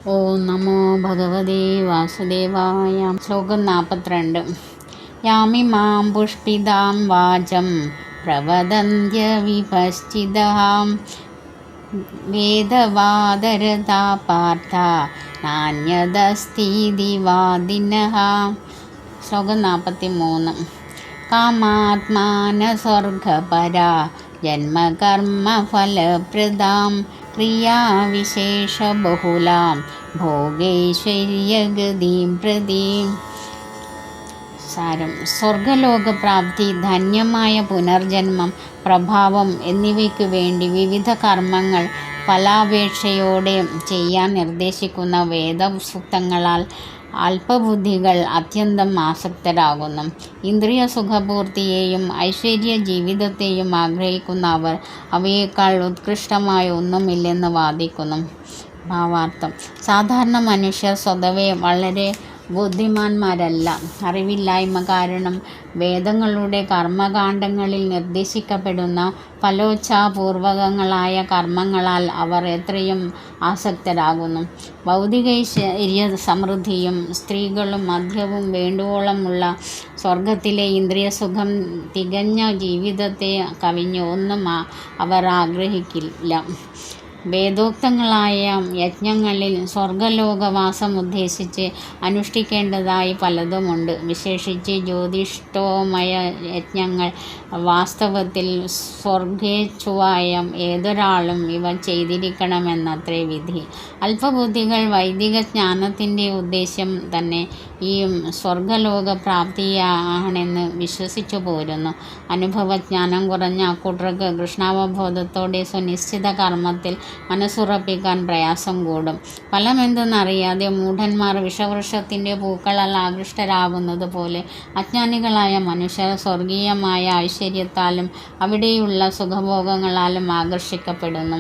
ഓം നമോ ഭഗവതേ വാസുദേവായ. ശ്ലോകം 42. യാമിമാം പുഷ്പിതാം വാചം പ്രവദന്ത്യ വിപശ്ചിതാം വേദവാദരതാ പാർത്ഥ നാന്യദസ്തീതി വാദിനഃ. ശ്ലോകം 43. കാമാത്മാന സ്വർഗപരാ ജന്മകർമ്മഫലപ്രദാം ക്രിയാവിശേഷബഹുലാം ഭോഗൈശ്വര്യഗതിം പ്രതീം. സാരം: സ്വർഗലോകപ്രാപ്തി, ധന്യമായ പുനർജന്മം, പ്രഭാവം എന്നിവയ്ക്കു വേണ്ടി വിവിധ കർമ്മങ്ങൾ ഫലാപേക്ഷയോടെ ചെയ്യാൻ നിർദ്ദേശിക്കുന്ന വേദസൂക്തങ്ങളാൽ അല്പബുദ്ധികൾ അത്യന്തം ആസക്തരാകുന്നു. ഇന്ദ്രിയ സുഖപൂർത്തിയെയും ഐശ്വര്യ ജീവിതത്തെയും ആഗ്രഹിക്കുന്ന അവർ അവയേക്കാൾ ഉത്കൃഷ്ടമായ ഒന്നുമില്ലെന്ന് വാദിക്കുന്നു. ഭാവാർത്ഥം: സാധാരണ മനുഷ്യർ സ്വതവേ വളരെ ബുദ്ധിമാന്മാരല്ല. അറിവില്ലായ്മ കാരണം വേദങ്ങളുടെ കർമ്മകാണ്ഡങ്ങളിൽ നിർദ്ദേശിക്കപ്പെടുന്ന ഫലോച്ഛാപൂർവകങ്ങളായ കർമ്മങ്ങളാൽ അവർ എത്രയും ആസക്തരാകുന്നു. ഭൗതികൈശ്വര്യ സമൃദ്ധിയും സ്ത്രീകളും മദ്യവും വേണ്ടുവോളമുള്ള സ്വർഗത്തിലെ ഇന്ദ്രിയസുഖം തികഞ്ഞ ജീവിതത്തെ കവിഞ്ഞ് ഒന്നും അവർ ആഗ്രഹിക്കില്ല. വേദോക്തങ്ങളായ യജ്ഞങ്ങളിൽ സ്വർഗലോകവാസം ഉദ്ദേശിച്ച് അനുഷ്ഠിക്കേണ്ടതായി പലതുമുണ്ട്. വിശേഷിച്ച് ജ്യോതിഷ്ഠോമയ യജ്ഞങ്ങൾ. വാസ്തവത്തിൽ സ്വർഗേച്ഛുവായ ഏതൊരാളും ഇവ ചെയ്തിരിക്കണമെന്നത്രേ വിധി. അല്പബുദ്ധികൾ വൈദിക ജ്ഞാനത്തിൻ്റെ ഉദ്ദേശ്യം തന്നെ ഈ സ്വർഗലോകപ്രാപ്തിയാണെന്ന് വിശ്വസിച്ചു പോരുന്നു. അനുഭവജ്ഞാനം കുറഞ്ഞ അക്കൂട്ടർക്ക് കൃഷ്ണാവബോധത്തോടെ സുനിശ്ചിത കർമ്മത്തിൽ മനസ്സുറപ്പിക്കാൻ പ്രയാസം കൂടും. ഫലമെന്തെന്നറിയാതെ മൂഢന്മാർ വിഷവൃക്ഷത്തിൻ്റെ പൂക്കളാൽ ആകൃഷ്ടരാകുന്നത് പോലെ അജ്ഞാനികളായ മനുഷ്യർ സ്വർഗീയമായ ഐശ്വര്യത്താലും അവിടെയുള്ള സുഖഭോഗങ്ങളാലും ആകർഷിക്കപ്പെടുന്നു.